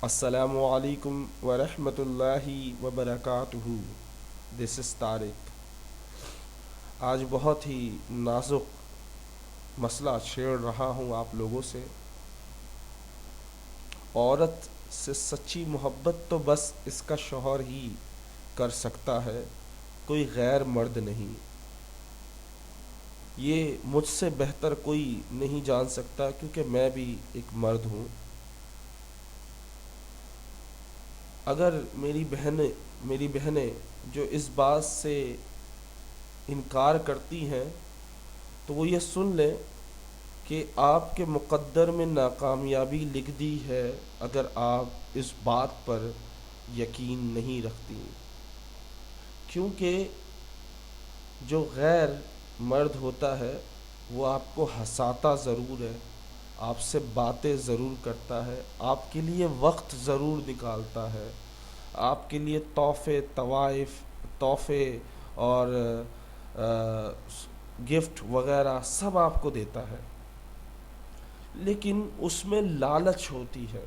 السلام علیکم ورحمۃ اللہ وبرکاتہ. دس از طارق. آج بہت ہی نازک مسئلہ چھیڑ رہا ہوں آپ لوگوں سے. عورت سے سچی محبت تو بس اس کا شوہر ہی کر سکتا ہے، کوئی غیر مرد نہیں. یہ مجھ سے بہتر کوئی نہیں جان سکتا کیونکہ میں بھی ایک مرد ہوں. اگر میری بہنیں جو اس بات سے انکار کرتی ہیں تو وہ یہ سن لیں کہ آپ کے مقدر میں ناکامیابی لکھ دی ہے اگر آپ اس بات پر یقین نہیں رکھتی. کیونکہ جو غیر مرد ہوتا ہے وہ آپ کو ہنساتا ضرور ہے، آپ سے باتیں ضرور کرتا ہے، آپ کے لیے وقت ضرور نکالتا ہے، آپ کے لیے تحفے اور گفٹ وغیرہ سب آپ کو دیتا ہے، لیکن اس میں لالچ ہوتی ہے.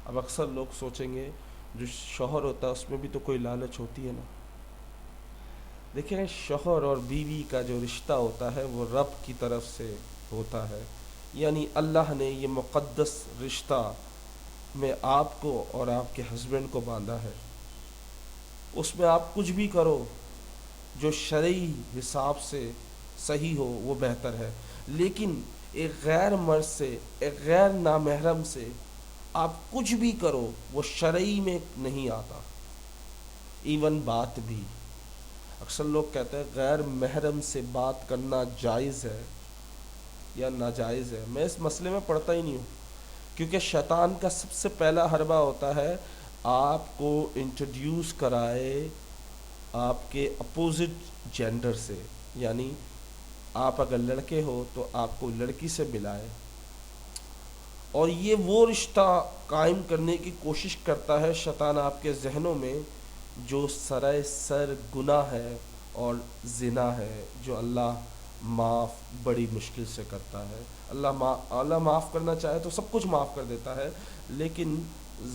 اب اکثر لوگ سوچیں گے جو شوہر ہوتا ہے اس میں بھی تو کوئی لالچ ہوتی ہے نا. دیکھیں، شوہر اور بیوی کا جو رشتہ ہوتا ہے وہ رب کی طرف سے ہوتا ہے، یعنی اللہ نے یہ مقدس رشتہ میں آپ کو اور آپ کے ہسبینڈ کو باندھا ہے. اس میں آپ کچھ بھی کرو جو شرعی حساب سے صحیح ہو وہ بہتر ہے، لیکن ایک غیر مرد سے، ایک غیر نامحرم سے آپ کچھ بھی کرو وہ شرعی میں نہیں آتا. ایون بات بھی اکثر لوگ کہتے ہیں غیر محرم سے بات کرنا جائز ہے یا ناجائز ہے. میں اس مسئلے میں پڑھتا ہی نہیں ہوں، کیونکہ شیطان کا سب سے پہلا حربہ ہوتا ہے آپ کو انٹروڈیوس کرائے آپ کے اپوزٹ جینڈر سے. یعنی آپ اگر لڑکے ہو تو آپ کو لڑکی سے ملائے، اور یہ وہ رشتہ قائم کرنے کی کوشش کرتا ہے شیطان آپ کے ذہنوں میں جو سرائے سر گناہ ہے اور زنا ہے، جو اللہ معاف بڑی مشکل سے کرتا ہے. اللہ معاف کرنا چاہے تو سب کچھ معاف کر دیتا ہے، لیکن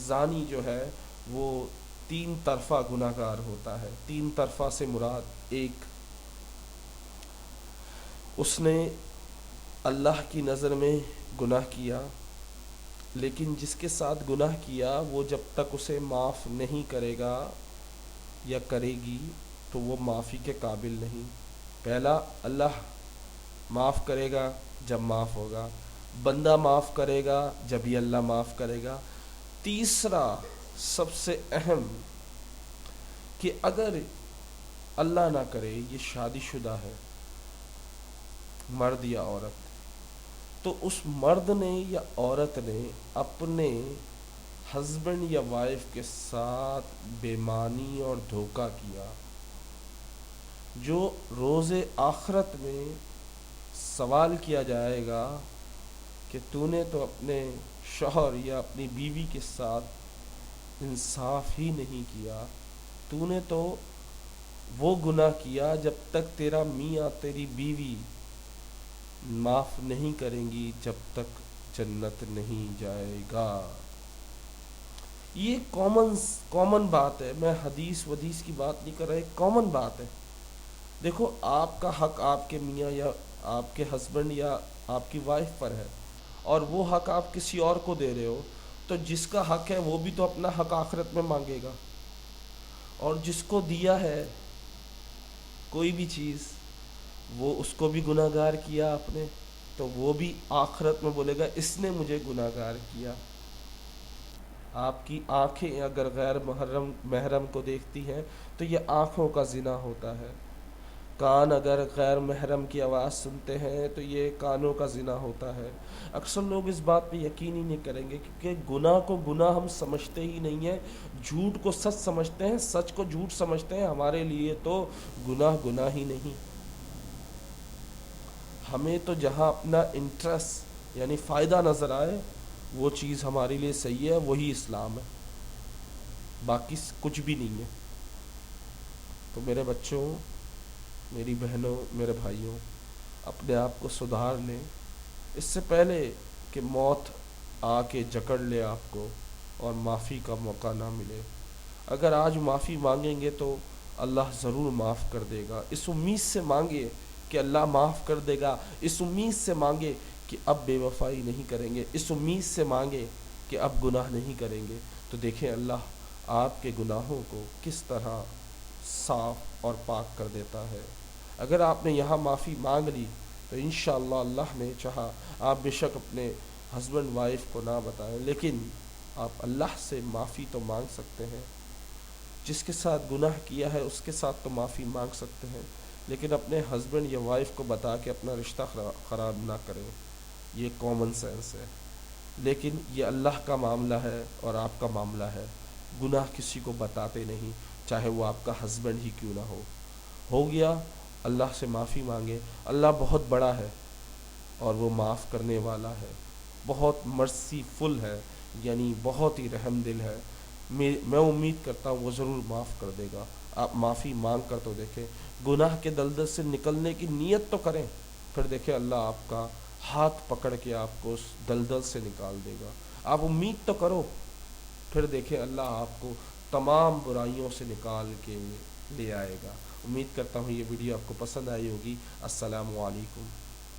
زانی جو ہے وہ تین طرفہ گناہ گار ہوتا ہے. تین طرفہ سے مراد ایک، اس نے اللہ کی نظر میں گناہ کیا، لیکن جس کے ساتھ گناہ کیا وہ جب تک اسے معاف نہیں کرے گا یا کرے گی تو وہ معافی کے قابل نہیں. پہلا، اللہ معاف کرے گا جب معاف ہوگا، بندہ معاف کرے گا جب ہی اللہ معاف کرے گا. تیسرا سب سے اہم کہ اگر اللہ نہ کرے یہ شادی شدہ ہے مرد یا عورت، تو اس مرد نے یا عورت نے اپنے ہسبینڈ یا وائف کے ساتھ بےمانی اور دھوکہ کیا، جو روز آخرت میں سوال کیا جائے گا کہ تو نے تو اپنے شوہر یا اپنی بیوی کے ساتھ انصاف ہی نہیں کیا. تو نے تو وہ گناہ کیا جب تک تیرا میاں تیری بیوی معاف نہیں کریں گی جب تک جنت نہیں جائے گا. یہ کامن بات ہے، میں حدیث ودیث کی بات نہیں کر رہا، ایک کامن بات ہے. دیکھو، آپ کا حق آپ کے میاں یا آپ کے ہسبینڈ یا آپ کی وائف پر ہے، اور وہ حق آپ کسی اور کو دے رہے ہو، تو جس کا حق ہے وہ بھی تو اپنا حق آخرت میں مانگے گا. اور جس کو دیا ہے کوئی بھی چیز، وہ اس کو بھی گناہ گار کیا آپ نے، تو وہ بھی آخرت میں بولے گا اس نے مجھے گناہ گار کیا. آپ کی آنکھیں اگر غیر محرم کو دیکھتی ہیں تو یہ آنکھوں کا زنا ہوتا ہے. کان اگر غیر محرم کی آواز سنتے ہیں تو یہ کانوں کا زنا ہوتا ہے. اکثر لوگ اس بات پہ یقین ہی نہیں کریں گے کیونکہ گناہ کو گناہ ہم سمجھتے ہی نہیں ہیں، جھوٹ کو سچ سمجھتے ہیں، سچ کو جھوٹ سمجھتے ہیں. ہمارے لیے تو گناہ گناہ ہی نہیں. ہمیں تو جہاں اپنا انٹرسٹ یعنی فائدہ نظر آئے وہ چیز ہمارے لیے صحیح ہے، وہی اسلام ہے، باقی کچھ بھی نہیں ہے. تو میرے بچوں، میری بہنوں، میرے بھائیوں، اپنے آپ کو سدھار لیں اس سے پہلے کہ موت آ کے جکڑ لے آپ کو. اور معافی کا موقع نہ ملے. اگر آج معافی مانگیں گے تو اللہ ضرور معاف کر دے گا. اس امید سے مانگے کہ اللہ معاف کر دے گا, اس امید سے مانگے کہ اب بے وفائی نہیں کریں گے, اس امید سے مانگے کہ اب گناہ نہیں کریں گے. تو دیکھیں اللہ آپ کے گناہوں کو کس طرح صاف اور پاک کر دیتا ہے. اگر آپ نے یہاں معافی مانگ لی تو انشاءاللہ اللہ نے چاہا آپ بے شک اپنے ہسبینڈ وائف کو نہ بتائیں, لیکن آپ اللہ سے معافی تو مانگ سکتے ہیں. جس کے ساتھ گناہ کیا ہے اس کے ساتھ تو معافی مانگ سکتے ہیں, لیکن اپنے ہسبینڈ یا وائف کو بتا کے اپنا رشتہ خراب نہ کریں. یہ کامن سینس ہے. لیکن یہ اللہ کا معاملہ ہے اور آپ کا معاملہ ہے. گناہ کسی کو بتاتے نہیں, چاہے وہ آپ کا ہسبینڈ ہی کیوں نہ ہو. ہو گیا, اللہ سے معافی مانگے. اللہ بہت بڑا ہے اور وہ معاف کرنے والا ہے, بہت مرسی فل ہے, یعنی بہت ہی رحم دل ہے. میں امید کرتا ہوں وہ ضرور معاف کر دے گا. آپ معافی مانگ کر تو دیکھیں, گناہ کے دلدل سے نکلنے کی نیت تو کریں, پھر دیکھیں اللہ آپ کا ہاتھ پکڑ کے آپ کو اس دلدل سے نکال دے گا. آپ امید تو کرو, پھر دیکھیں اللہ آپ کو تمام برائیوں سے نکال کے لے آئے گا. امید کرتا ہوں یہ ویڈیو آپ کو پسند آئی ہوگی. السلام علیکم.